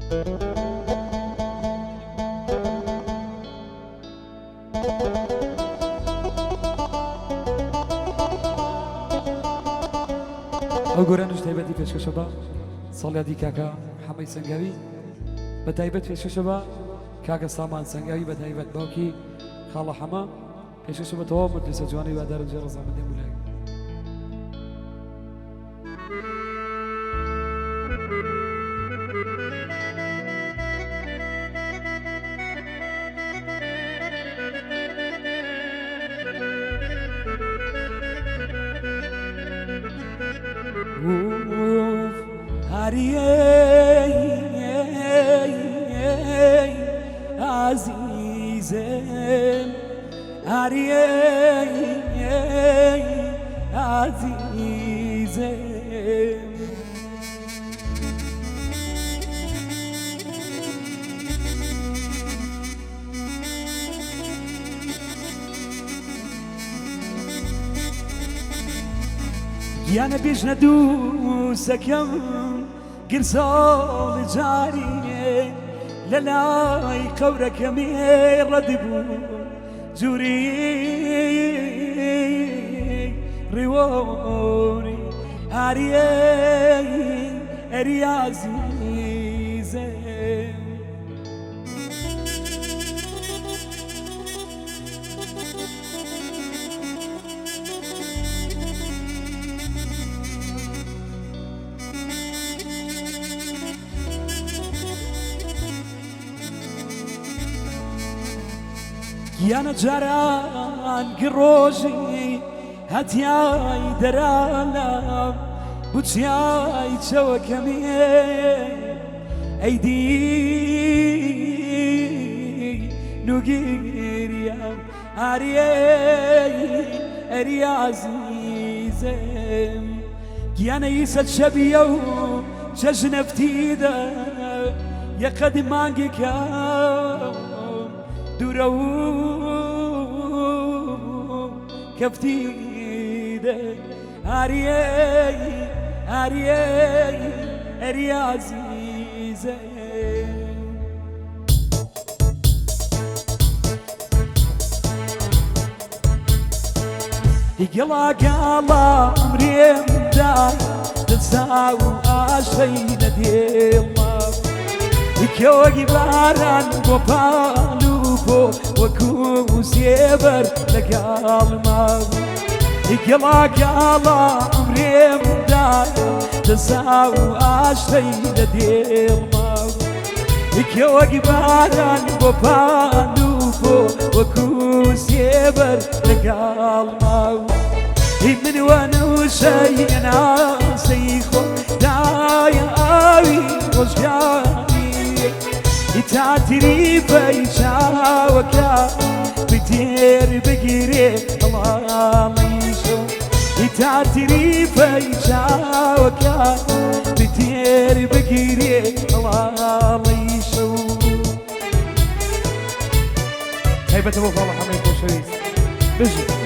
ئەو گۆرانش تایبەتی پێشکەشە بە ساڵیادی کاکە حەمەی سەنگاوی بە تایبەت پێشکەشە بە کاکە سامان سەنگاوی بە تایبەت باوکی خاڵە حەمە پێشکەشە بە تەواو مجلیسە جوانی وادارە جێ ڕەزامەندی مولای عزيزم عزيزم يانا بيجنا دوسكم قرصال جاري للاي قورك مير ردبو جوري ريوري عزيزي يانا جاران قروجي هاتياي درانا بوتياي توكمي ايدي نوغيريا اري عزيزي يانا يسد شبيو ججنفتي دا يا قدم مانجيكا دورو كفتيده أري عزيزي يقلا قالا عمري مدار تنساو عشرين ديال كوكي باران وبالوبو وكو سيبر لقال ما يقلا قالا عمري مدار تساو عشرين ديال ما كوكي باران وبالوبو وكو سيبر لقال ما من وانا وشي ناسيخو دايا اوي وشجاني يتعتري بيشاوكا بتير بقيري الله يشو يتعتري بيشاوكا بتير بقيري الله يشو هيبة أبو فاضل حميد بوشويس بيجي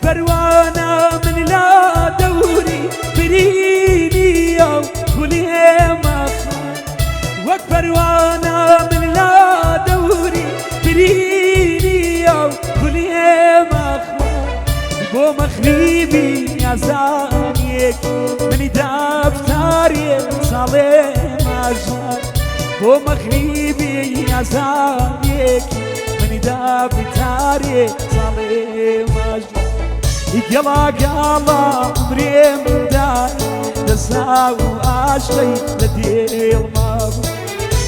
بروانا من لا دوري بريني أو كلي مخمر بروانا من لا دوري بريني أو كلي مخمر بو مخريبي يا زانيك من دفتاري صالح مجمر بو مخريبي يا زانيك من دفتاري صالح مجمر يقلا قالا عمري مدار تساو عشري لديل مابو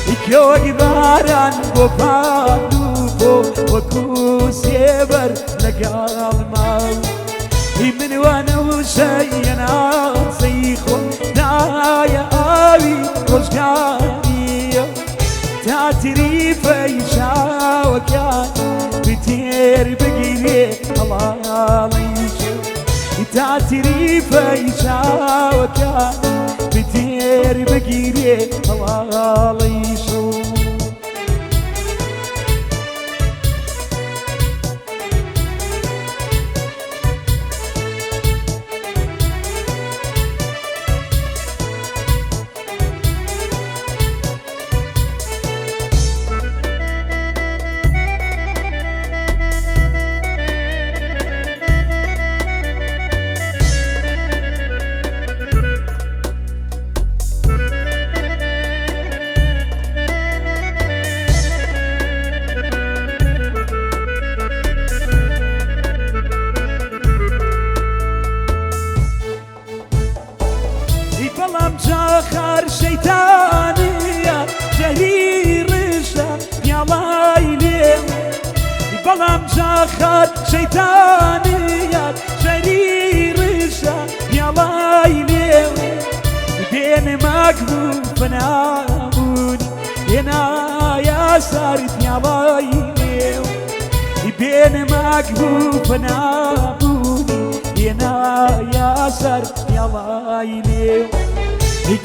يكوكي باران بوبانوبو وكو سيبر لقال مابو من وانا وشي ناسيخو ڕۆژگاریە تاتریفەی چاوەکان بتێر بگیرێ هەڵاڵیش تاتریفەی چاوەکان بتێر بگیرێ هەڵاڵیش بەڵام جاخار شەیتانیە شەهری ڕشە پیاڵای لێم بەڵام جاخار شەیتانیە شەهری ڕشە پیاڵای لێم بێنێ ماک بوو فەنابوونی هێنا یاسار پیاڵای لێم بێنێ ماک بوو فەنابوونی هێنا یاسار پیاڵای لێم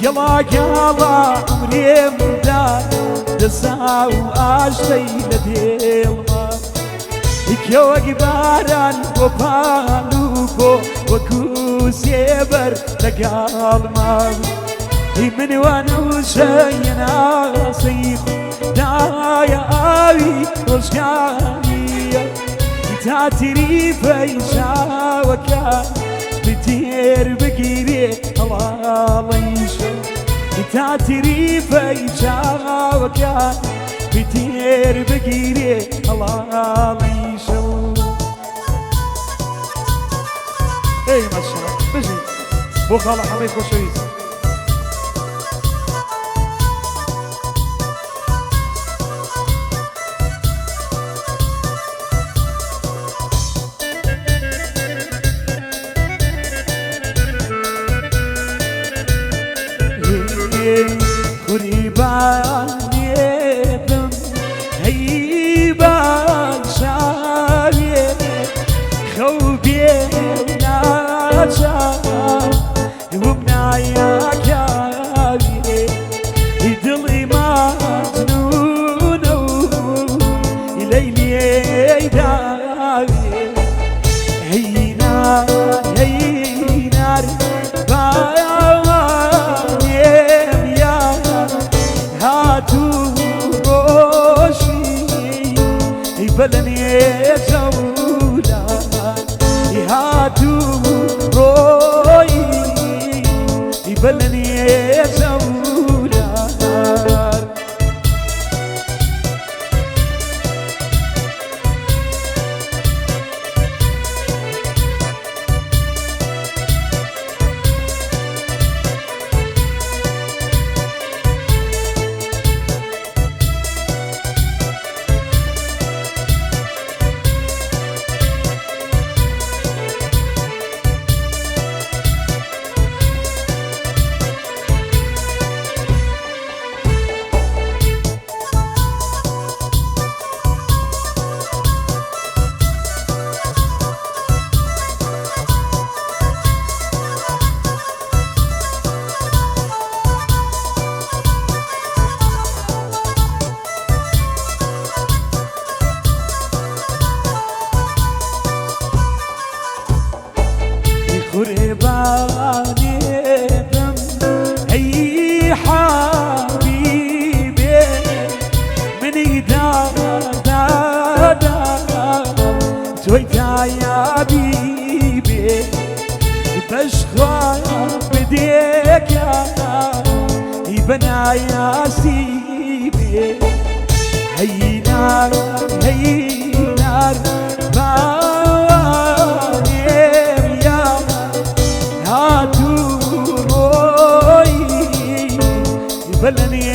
گەڵا گەڵا عمرێم دار دەسا و ئاشتەی لە دێڵما کێوەک باران بۆ پاڵوکۆ وەکو سێبەر لەگەڵما منوانە وشەیە ناسەی دایە ئاوی ڕۆژگاریە تاتریفەی چاوەکان بتێر بگیرێ هەڵاڵیشە تاتریفەی چاوەکان بتێر بگیرێ هەڵاڵیشە ئەی مەشەڵە بژین بۆ خاڵە حەمەی خۆشەویست قوربانێتم هەیبان شاوێ خەو بێ ناچا وم نایاکاوێ دڵی مەجنونە و لەیلێی داوێ هەینار هەینار بلني جولا هاتو روي بلني جولا قوربانێتم ئەی حەبیبێ منی دادا تۆی تایابیبێ بەشخوا بدێکە بەنایاسیبێ هەینار هەینار بلني